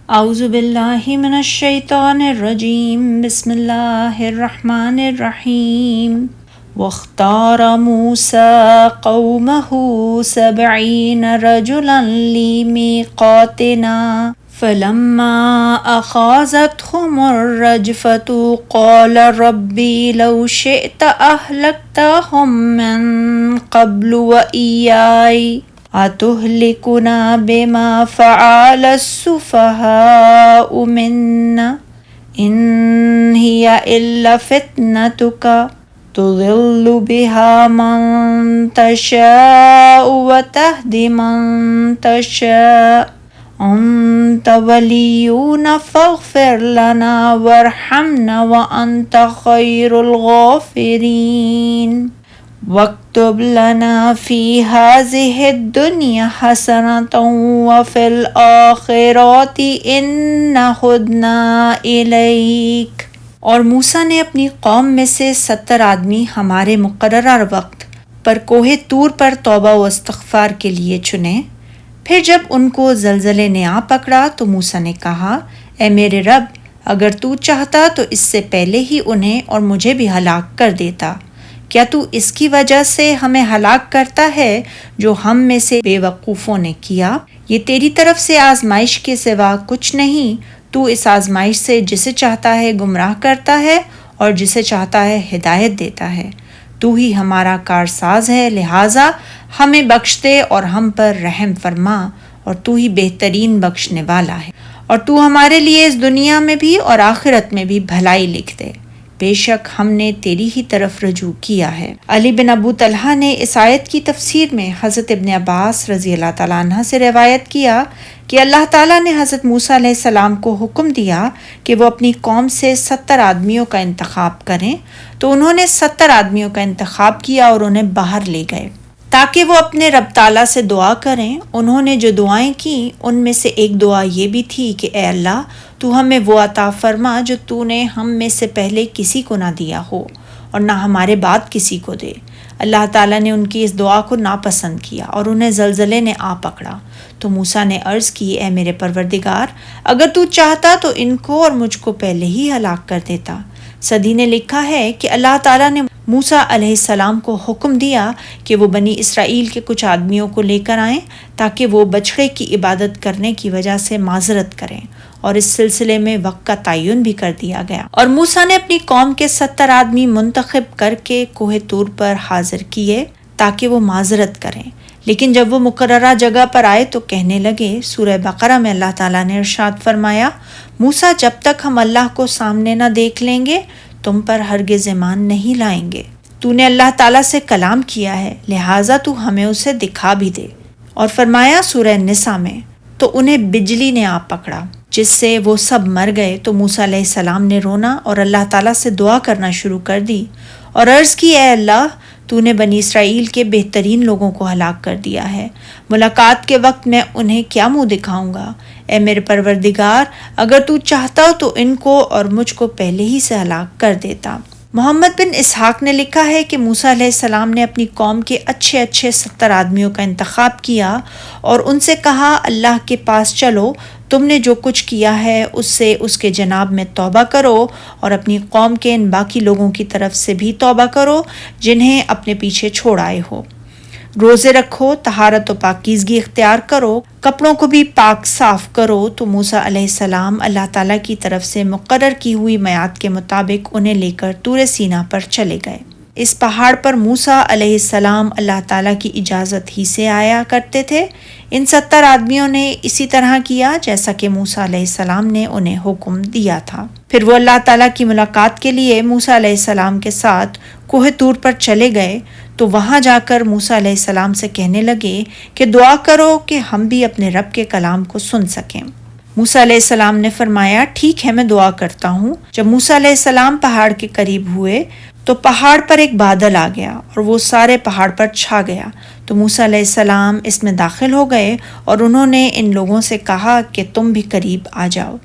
اعوذ باللہ من الشیطان الرجیم، بسم اللہ الرحمن الرحیم۔ واختار موسیٰ قومہ 70 رجلا لمیقاتنا فلما اخذتهم الرجفة قال ربی لو شئت اہلکتهم من قبل وإیائی أتهلكنا بما فعل السفهاء منا إن هي إلا فتنتك تضل بها من تشاء وتهدي من تشاء أنت ولينا فاغفر لنا وارحمنا وأنت خير الغافرين واکتب لنا فی ہذہ الدنیا حسنۃ وفی الآخرۃ انا ہدنا الیک۔ اور موسیٰ نے اپنی قوم میں سے 70 آدمی ہمارے مقررہ وقت پر کوہ طور پر توبہ و استغفار کے لیے چنے۔ پھر جب ان کو زلزلے نے آ پکڑا تو موسیٰ نے کہا، اے میرے رب، اگر تو چاہتا تو اس سے پہلے ہی انہیں اور مجھے بھی ہلاک کر دیتا۔ کیا تو اس کی وجہ سے ہمیں ہلاک کرتا ہے جو ہم میں سے بے وقوفوں نے کیا؟ یہ تیری طرف سے آزمائش کے سوا کچھ نہیں۔ تو اس آزمائش سے جسے چاہتا ہے گمراہ کرتا ہے اور جسے چاہتا ہے ہدایت دیتا ہے۔ تو ہی ہمارا کارساز ہے، لہٰذا ہمیں بخش دے اور ہم پر رحم فرما، اور تو ہی بہترین بخشنے والا ہے، اور تو ہمارے لیے اس دنیا میں بھی اور آخرت میں بھی بھلائی لکھ دے۔ بے شک ہم نے تیری ہی طرف رجوع کیا ہے۔ علی بن ابو طلحہ نے اس آیت کی تفسیر میں حضرت ابن عباس رضی اللہ تعالیٰ عنہ سے روایت کیا کہ اللہ تعالیٰ نے حضرت موسیٰ علیہ السلام کو حکم دیا کہ وہ اپنی قوم سے 70 آدمیوں کا انتخاب کریں، تو انہوں نے 70 آدمیوں کا انتخاب کیا اور انہیں باہر لے گئے تاکہ وہ اپنے رب تعالیٰ سے دعا کریں۔ انہوں نے جو دعائیں کی ان میں سے ایک دعا یہ بھی تھی کہ اے اللہ، تو ہمیں وہ عطا فرما جو تو نے ہم میں سے پہلے کسی کو نہ دیا ہو اور نہ ہمارے بعد کسی کو دے۔ اللہ تعالیٰ نے ان کی اس دعا کو ناپسند کیا اور انہیں زلزلے نے آ پکڑا، تو موسیٰ نے عرض کی، اے میرے پروردگار، اگر تو چاہتا تو ان کو اور مجھ کو پہلے ہی ہلاک کر دیتا۔ صدی نے لکھا ہے کہ اللہ تعالیٰ نے موسیٰ علیہ السلام کو حکم دیا کہ وہ بنی اسرائیل کے کچھ آدمیوں کو لے کر آئیں تاکہ وہ بچھڑے کی عبادت کرنے کی وجہ سے معذرت کریں، اور اس سلسلے میں وقت کا تعین بھی کر دیا گیا۔ اور موسیٰ نے اپنی قوم کے 70 آدمی منتخب کر کے کوہ طور پر حاضر کیے تاکہ وہ معذرت کریں، لیکن جب وہ مقررہ جگہ پر آئے تو کہنے لگے۔ سورہ بقرہ میں اللہ تعالیٰ نے ارشاد فرمایا، موسیٰ، جب تک ہم اللہ کو سامنے نہ دیکھ لیں گے تم پر ہرگز ایمان نہیں لائیں گے۔ تو نے اللہ تعالیٰ سے کلام کیا ہے، لہٰذا تو ہمیں اسے دکھا بھی دے۔ اور فرمایا سورہ نساء میں، تو انہیں بجلی نے آ پکڑا جس سے وہ سب مر گئے، تو موسیٰ علیہ السلام نے رونا اور اللہ تعالیٰ سے دعا کرنا شروع کر دی اور عرض کی، اے اللہ، تو نے بنی اسرائیل کے بہترین لوگوں کو ہلاک کر دیا ہے، ملاقات کے وقت میں انہیں کیا منہ دکھاؤں گا؟ اے میرے پروردگار، اگر تو چاہتا تو ان کو اور مجھ کو پہلے ہی سے ہلاک کر دیتا۔ محمد بن اسحاق نے لکھا ہے کہ موسیٰ علیہ السلام نے اپنی قوم کے اچھے 70 آدمیوں کا انتخاب کیا اور ان سے کہا، اللہ کے پاس چلو، تم نے جو کچھ کیا ہے اس سے اس کے جناب میں توبہ کرو، اور اپنی قوم کے ان باقی لوگوں کی طرف سے بھی توبہ کرو جنہیں اپنے پیچھے چھوڑ آئے ہو۔ روزے رکھو، طہارت و پاکیزگی اختیار کرو، کپڑوں کو بھی پاک صاف کرو۔ تو موسیٰ علیہ السلام اللہ تعالیٰ کی طرف سے مقرر کی ہوئی میعاد کے مطابق انہیں لے کر طور سینا پر چلے گئے۔ اس پہاڑ پر موسیٰ علیہ السلام اللہ تعالیٰ کی اجازت ہی سے آیا کرتے تھے۔ ان 70 آدمیوں نے اسی طرح کیا جیسا کہ موسیٰ علیہ السلام نے انہیں حکم دیا تھا۔ پھر وہ اللہ تعالیٰ کی ملاقات کے لیے موسیٰ علیہ السلام کے ساتھ کوہ طور پر چلے گئے، تو وہاں جا کر موسیٰ علیہ السلام سے کہنے لگے کہ دعا کرو کہ ہم بھی اپنے رب کے کلام کو سن سکیں۔ موسیٰ علیہ السلام نے فرمایا، ٹھیک ہے، میں دعا کرتا ہوں۔ جب موسیٰ علیہ السلام پہاڑ کے قریب ہوئے تو پہاڑ پر ایک بادل آ گیا اور وہ سارے پہاڑ پر چھا گیا، تو موسیٰ علیہ السلام اس میں داخل ہو گئے اور انہوں نے ان لوگوں سے کہا کہ تم بھی قریب آ جاؤ۔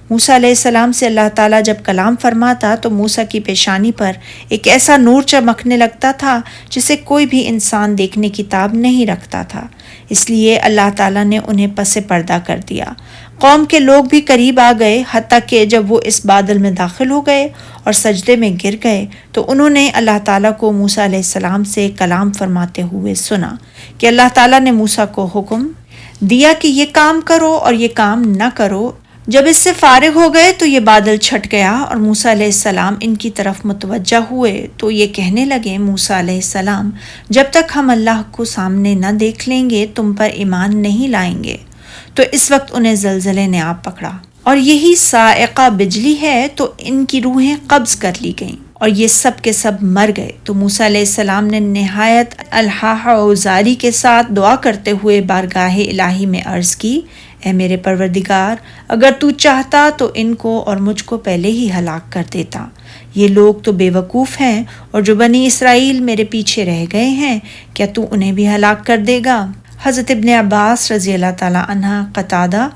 موسیٰ علیہ السلام سے اللہ تعالیٰ جب کلام فرماتا تو موسیٰ کی پیشانی پر ایک ایسا نور چمکنے لگتا تھا جسے کوئی بھی انسان دیکھنے کی تاب نہیں رکھتا تھا۔ اس لیے اللہ تعالیٰ نے انہیں پس پردہ کر دیا۔ قوم کے لوگ بھی قریب آ گئے، حتیٰ کہ جب وہ اس بادل میں داخل ہو گئے اور سجدے میں گر گئے تو انہوں نے اللہ تعالیٰ کو موسیٰ علیہ السلام سے کلام فرماتے ہوئے سنا کہ اللہ تعالیٰ نے موسیٰ کو حکم دیا کہ یہ کام کرو اور یہ کام نہ کرو۔ جب اس سے فارغ ہو گئے تو یہ بادل چھٹ گیا اور موسیٰ علیہ السلام ان کی طرف متوجہ ہوئے تو یہ کہنے لگے، موسیٰ علیہ السلام جب تک ہم اللہ کو سامنے نہ دیکھ لیں گے تم پر ایمان نہیں لائیں گے۔ تو اس وقت انہیں زلزلے نے آ پکڑا اور یہی صاعقہ بجلی ہے، تو ان کی روحیں قبض کر لی گئیں اور یہ سب کے سب مر گئے۔ تو موسیٰ علیہ السلام نے نہایت الحاح و زاری کے ساتھ دعا کرتے ہوئے بارگاہ الہی میں عرض کی، اے میرے پروردگار، اگر تو چاہتا تو ان کو اور مجھ کو پہلے ہی ہلاک کر دیتا۔ یہ لوگ تو بے وقوف ہیں، اور جو بنی اسرائیل میرے پیچھے رہ گئے ہیں، کیا تو انہیں بھی ہلاک کر دے گا؟ حضرت ابن عباس رضی اللہ تعالیٰ عنہ، قتادہ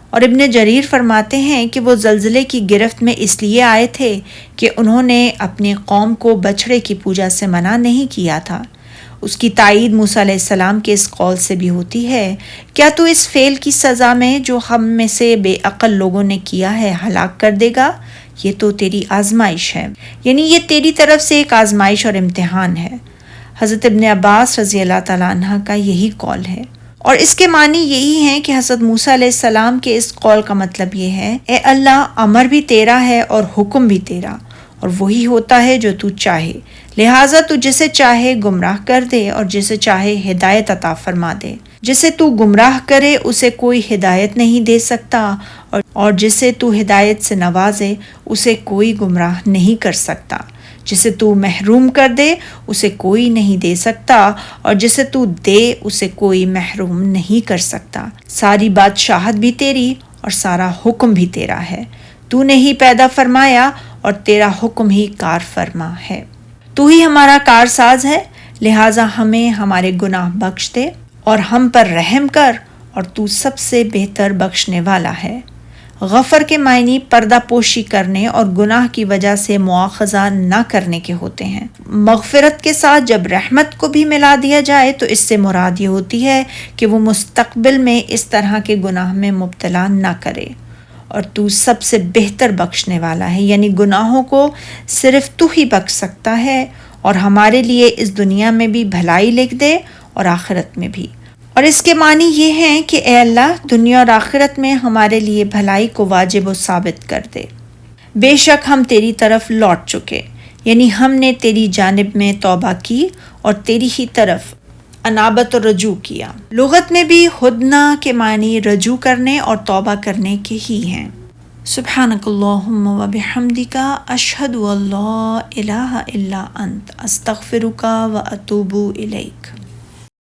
اور ابن جریر فرماتے ہیں کہ وہ زلزلے کی گرفت میں اس لیے آئے تھے کہ انہوں نے اپنی قوم کو بچھڑے کی پوجا سے منع نہیں کیا تھا۔ اس کی تائید موسیٰ علیہ السلام کے اس قول سے بھی ہوتی ہے، کیا تو اس فعل کی سزا میں جو ہم میں سے بے عقل لوگوں نے کیا ہے ہلاک کر دے گا؟ یہ تو تیری آزمائش ہے، یعنی یہ تیری طرف سے ایک آزمائش اور امتحان ہے۔ حضرت ابن عباس رضی اللہ تعالیٰ عنہ کا یہی قول ہے، اور اس کے معنی یہی ہیں کہ حضرت موسیٰ علیہ السلام کے اس قول کا مطلب یہ ہے، اے اللہ، امر بھی تیرا ہے اور حکم بھی تیرا، اور وہی ہوتا ہے جو تو چاہے، لہٰذا تو جسے چاہے گمراہ کر دے اور جسے چاہے ہدایت عطا فرما دے۔ جسے تو گمراہ کرے اسے کوئی ہدایت نہیں دے سکتا، اور جسے تو ہدایت سے نوازے اسے کوئی گمراہ نہیں کر سکتا۔ جسے تو محروم کر دے اسے کوئی نہیں دے سکتا، اور جسے تو دے اسے کوئی محروم نہیں کر سکتا۔ ساری بادشاہت بھی تیری اور سارا حکم بھی تیرا ہے، تو نے ہی پیدا فرمایا اور تیرا حکم ہی کار فرما ہے۔ تو ہی ہمارا کارساز ہے، لہٰذا ہمیں ہمارے گناہ بخش دے اور ہم پر رحم کر، اور تو سب سے بہتر بخشنے والا ہے۔ غفر کے معنی پردہ پوشی کرنے اور گناہ کی وجہ سے مواخذہ نہ کرنے کے ہوتے ہیں۔ مغفرت کے ساتھ جب رحمت کو بھی ملا دیا جائے تو اس سے مراد یہ ہوتی ہے کہ وہ مستقبل میں اس طرح کے گناہ میں مبتلا نہ کرے، اور تو سب سے بہتر بخشنے والا ہے، یعنی گناہوں کو صرف تو ہی بخش سکتا ہے، اور ہمارے لیے اس دنیا میں بھی بھلائی لکھ دے اور آخرت میں بھی۔ اور اس کے معنی یہ ہیں کہ اے اللہ، دنیا اور آخرت میں ہمارے لیے بھلائی کو واجب و ثابت کر دے۔ بے شک ہم تیری طرف لوٹ چکے، یعنی ہم نے تیری جانب میں توبہ کی اور تیری ہی طرف انابت و رجوع کیا۔ لغت میں بھی ہدنا کے معنی رجوع کرنے اور توبہ کرنے کے ہی ہیں۔ سبحانک اللہم و بحمدک، اشہد ان لا الہ الا انت، استغفرک و اتوب الیک۔